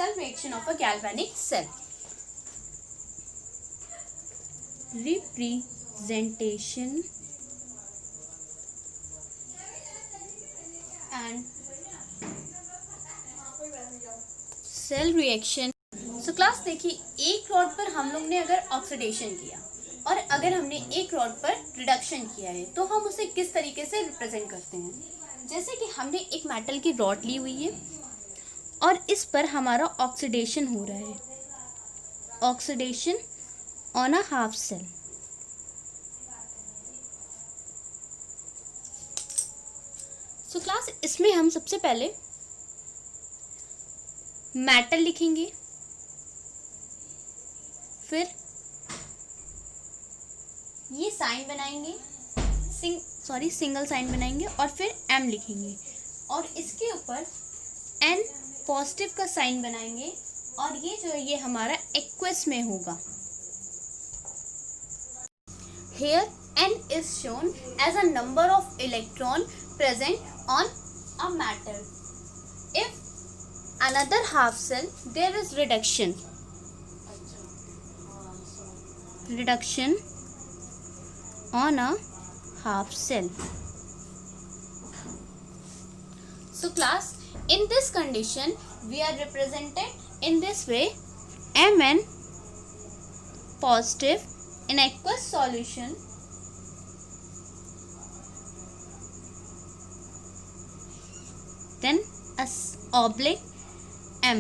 cell reaction of a galvanic cell. Representation and cell reaction. So class देखिए, एक rod पर हम लोग ने अगर ऑक्सीडेशन किया और अगर हमने एक रॉड पर रिडक्शन किया है तो हम उसे किस तरीके से रिप्रेजेंट करते हैं. जैसे कि हमने एक मेटल की रॉड ली हुई है और इस पर हमारा ऑक्सीडेशन हो रहा है. Oxidation on a half cell. So class इसमें हम सबसे पहले मेटल लिखेंगे, फिर ये साइन बनाएंगे, सिंगल साइन बनाएंगे और फिर M लिखेंगे और इसके ऊपर N पॉजिटिव का साइन बनाएंगे और ये जो है ये हमारा एक्वस में होगा. Here N is shown as a number of electron present on a metal. If another half cell, there is reduction on a half cell. So class, in this condition we are represented in this way: Mn positive in aqueous solution then oblique M.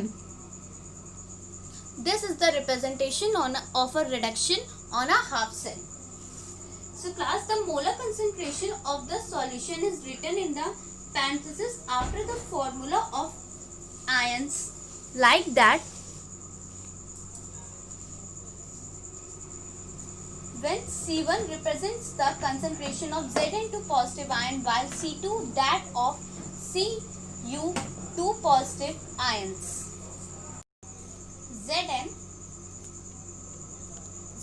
This is the representation of a reduction on a half cell. So class, the molar concentration of the solution is written in the parenthesis after the formula of ions, like that. When C1 represents the concentration of Zn2 positive ion, while C2 that of Cu2 positive ions.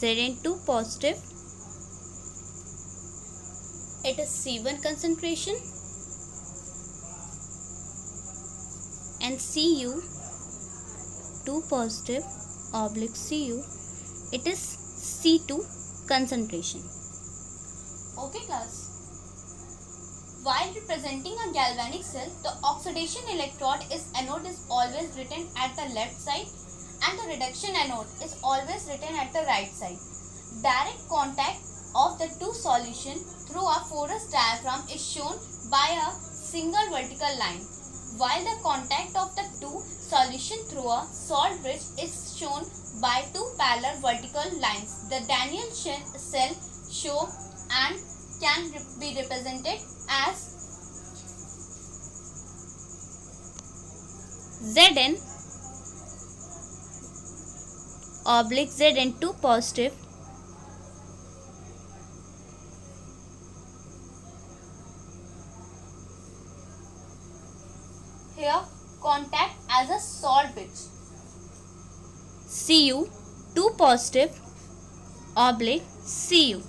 Zn2 positive, it is C1 concentration, and Cu2 positive oblique Cu, it is C2 concentration. Okay class. While representing a galvanic cell, the oxidation electrode anode is always written at the left side and the reduction anode is always written at the right side. Direct contact of the two solutions through a porous diaphragm is shown by a single vertical line, while the contact of the two solutions through a salt bridge is shown by two parallel vertical lines. The Daniell cell show and can be represented as Zn oblique Zn2 positive here contact as a salt bridge. Cu2 positive oblique Cu.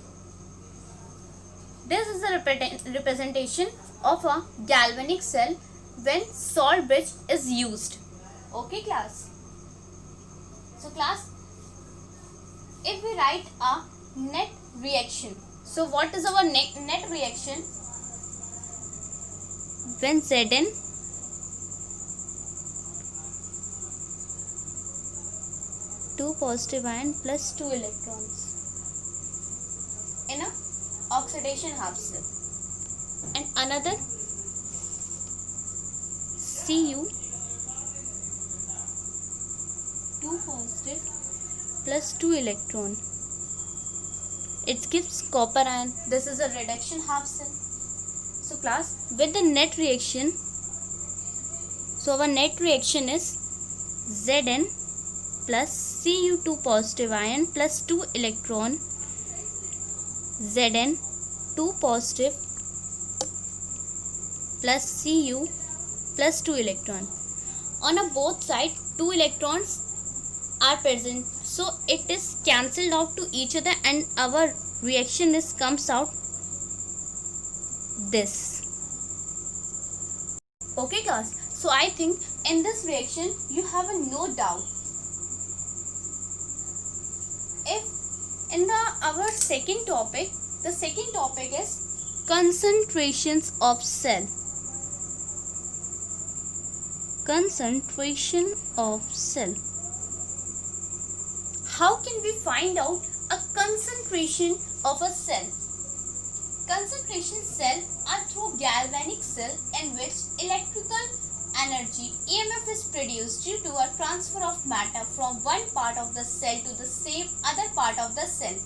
This is the representation of a galvanic cell when salt bridge is used. Okay class. So class, if we write a net reaction, so what is our net reaction? When Zn two positive ion plus 2 electrons in a oxidation half cell and another Cu 2 positive plus 2 electron, it gives copper ion. This is a reduction half cell. So class, with the net reaction, so our net reaction is Zn plus Cu2 positive ion plus 2 electron, Zn 2 positive plus Cu plus 2 electron. On a both sides 2 electrons are present, so it is cancelled out to each other and our reaction comes out this. Okay class, so I think In this reaction, you have a no doubt. If in our second topic, the second topic is concentrations of cell. Concentration of cell. How can we find out a concentration of a cell? Concentration cells are through galvanic cell in which electrical energy EMF is produced due to a transfer of matter from one part of the cell to the same other part of the cell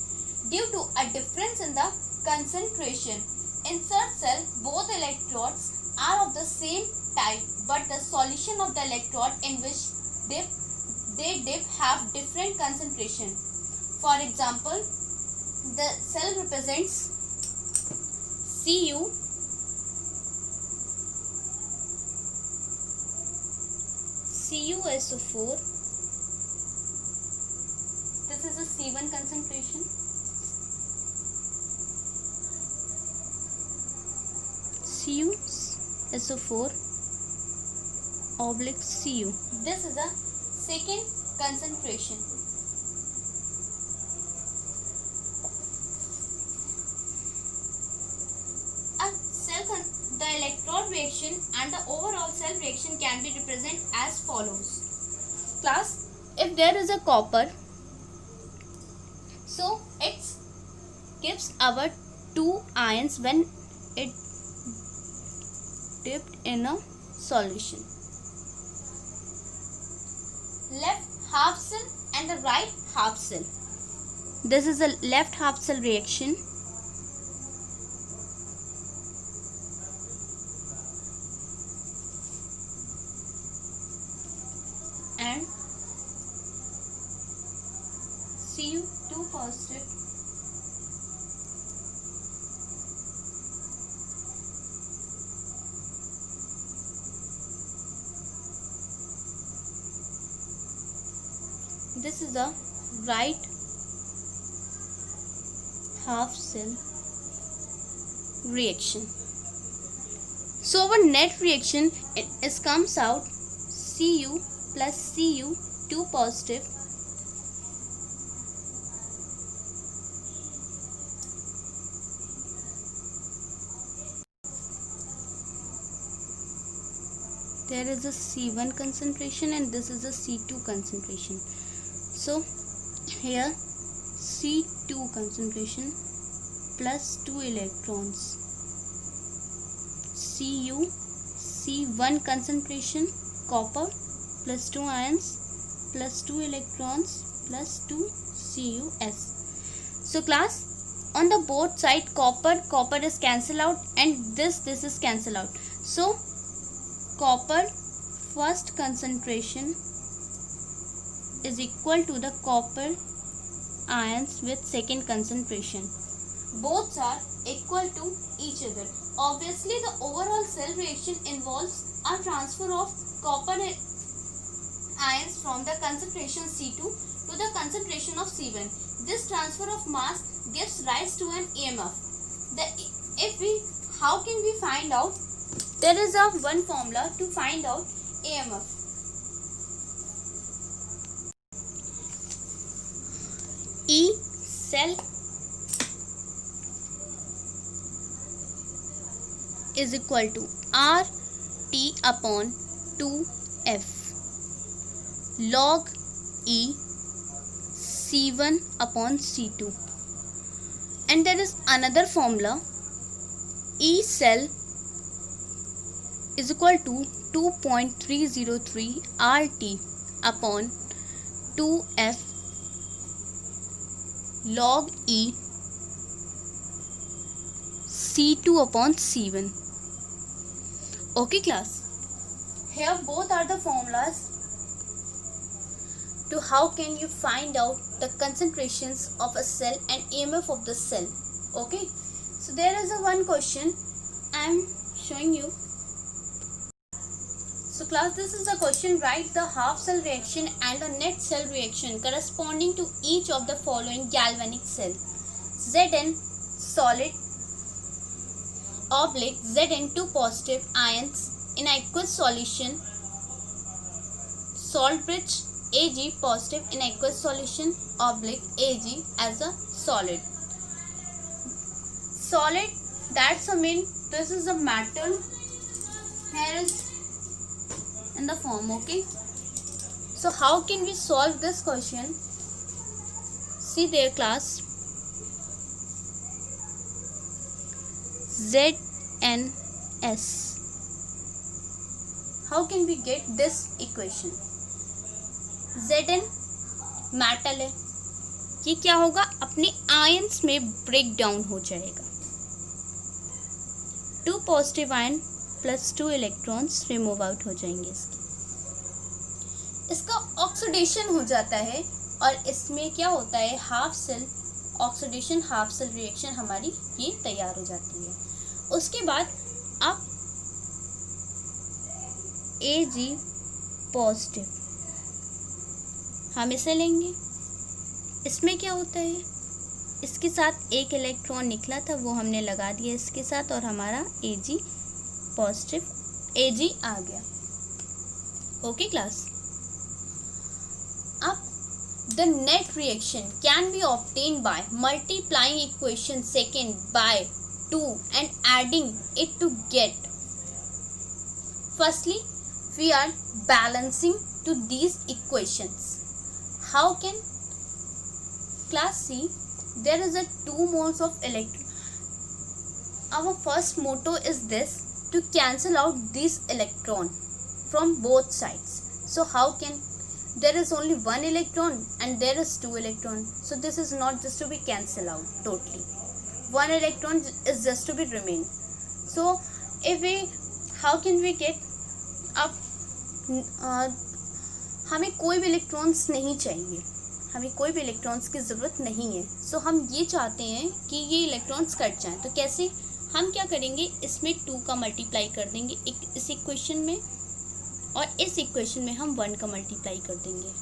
due to a difference in the concentration. In such cell, both electrodes are of the same type, but the solution of the electrode in which they dip have different concentration. For example, the cell represents Cu, CuSO4. This is a C1 concentration. CuSO4 oblique Cu. This is a second concentration. The electrode reaction and the overall cell reaction can be represented as follows. Class, if there is a copper, so it gives our two ions when it dipped in a solution. Left half cell and the right half cell. This is a left half cell reaction. And Cu2 positive this is the right half cell reaction. So our net reaction comes out Cu plus Cu2 positive there is a C1 concentration and this is a C2 concentration. So here C2 concentration plus 2 electrons, C1 concentration copper plus 2 ions plus 2 electrons plus 2 Cus. So class, on the both side copper is cancel out and this is cancel out. So copper first concentration is equal to the copper ions with second concentration. Both are equal to each other. Obviously, the overall cell reaction involves a transfer of copper ions from the concentration C2 to the concentration of C1. This transfer of mass gives rise to an EMF. How can we find out? There is one formula to find out EMF. E cell is equal to RT upon 2F log E C1 upon C2. And there is another formula, E cell is equal to 2.303 RT upon 2F log E C2 upon C1. Okay class, here both are the formulas to how can you find out the concentrations of a cell and EMF of the cell. Okay, so there is one question I am showing you. So class, this is a question. Write the half cell reaction and the net cell reaction corresponding to each of the following galvanic cell. Zn solid oblique Zn 2 positive ions in aqueous solution salt bridge Ag positive in aqueous solution oblique Ag as a solid. Solid, that's a mean this is a metal, here is in the form. Okay, so how can we solve this question? See there class, ZnS. How can we get this equation? Zn metal है, ये क्या होगा, अपने ions में break down हो जाएगा. 2 positive ion plus 2 electrons remove out हो जाएंगे. इसका ऑक्सीडेशन हो जाता है और इसमें क्या होता है, half cell oxidation, half cell reaction हमारी ये तैयार हो जाती है. उसके बाद आप Ag पॉजिटिव हम इसे लेंगे. इसमें क्या होता है, इसके साथ एक इलेक्ट्रॉन निकला था वो हमने लगा दिया इसके साथ और हमारा Ag पॉजिटिव Ag आ गया. ओके क्लास, अब the net reaction can be obtained by multiplying equation second by 2 and adding it to get. Firstly, we are balancing to these equations. How can class see? There is a 2 moles of electron. Our first motto is this, to cancel out this electron from both sides. So how can, there is only 1 electron and there is 2 electron, so this is not just to be cancelled out totally. 1 electron is just to be remain. So if we, how can we get अब हमें कोई भी electrons नहीं चाहिए, हमें कोई भी electrons की ज़रूरत नहीं है. सो हम ये चाहते हैं कि ये इलेक्ट्रॉन्स कट जाएं. तो कैसे, हम क्या करेंगे, इसमें 2 का मल्टीप्लाई कर देंगे इस इक्वेशन में और इस इक्वेशन में हम 1 का मल्टीप्लाई कर देंगे.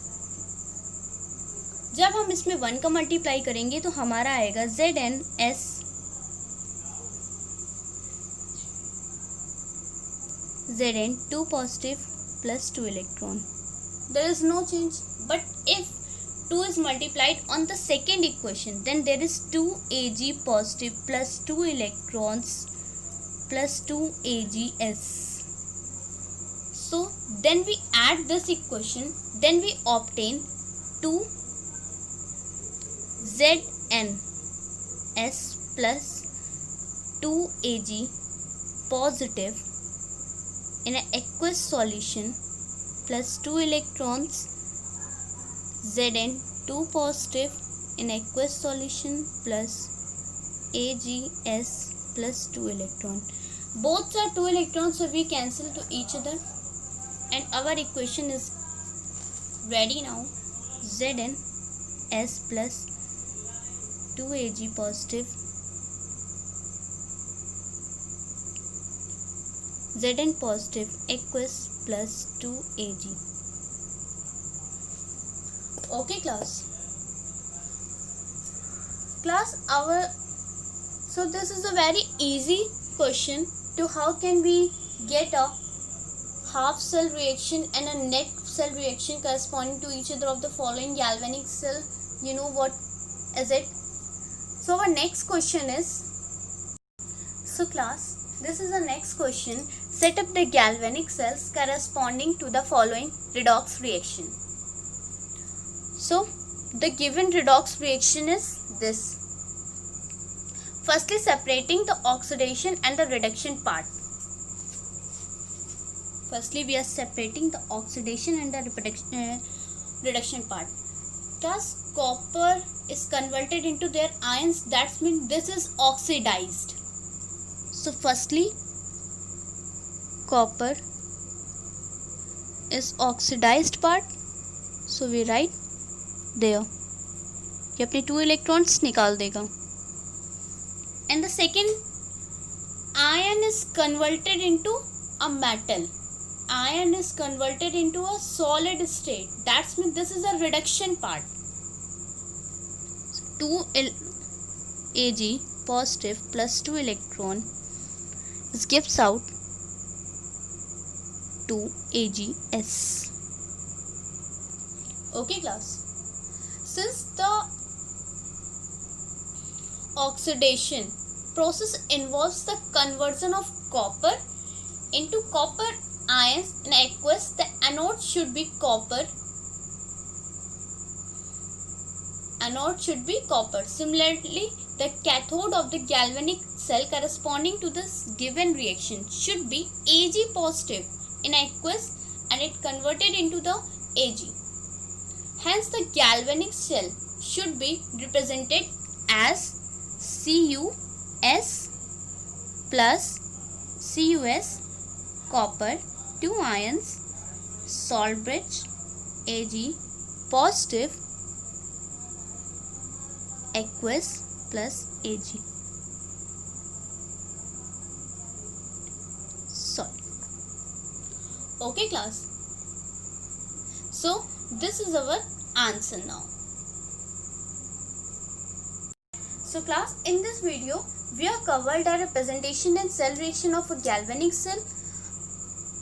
जब हम इसमें 1 का मल्टीप्लाई करेंगे तो हमारा आएगा ZnS Zn 2 positive plus 2 electron. There is no change, but if 2 is multiplied on the second equation, then there is 2 Ag positive plus 2 electrons plus 2 Ags. So then we add this equation, then we obtain 2 ZnS plus 2 Ag positive in an aqueous solution plus 2 electrons, Zn 2 positive in aqueous solution plus Ags plus 2 electron. Both are 2 electrons, so we cancel to each other and our equation is ready now. Zn S plus 2 Ag positive, Zn positive aqueous plus 2 Ag. Okay class, our, so this is a very easy question to how can we get a half cell reaction and a net cell reaction corresponding to each other of the following galvanic cell. You know what is it? So our next question is, so class, this is the next question. Set up the galvanic cells corresponding to the following redox reaction. So the given redox reaction is this. Firstly, separating the oxidation and the reduction part. Firstly, we are separating the oxidation and the reduction part. Thus, copper is converted into their ions. That means this is oxidized. So firstly, copper is oxidized part. So we write there. ये अपने 2 electrons निकाल देगा. And the second, iron is converted into a metal. Iron is converted into a solid state. That means this is a reduction part. So 2 Ag positive plus 2 electron gives out 2 Ags. Okay class, since the oxidation process involves the conversion of copper into copper ions in aqueous, the anode should be copper. Similarly, the cathode of the galvanic cell corresponding to this given reaction should be Ag positive in aqueous and it converted into the Ag. Hence, the galvanic cell should be represented as Cus plus Cus copper 2 ions, salt bridge, Ag positive, aqueous plus Ag salt. Okay class, so this is our answer now. So class, in this video we have covered the representation and cell reaction of a galvanic cell,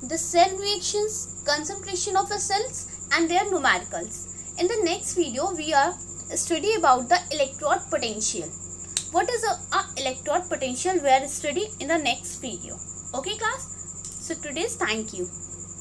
the cell reactions, concentration of the cells and their numericals. In the next video we are study about the electrode potential. What is a electrode potential we are study in the next video. Okay class, so today's thank you.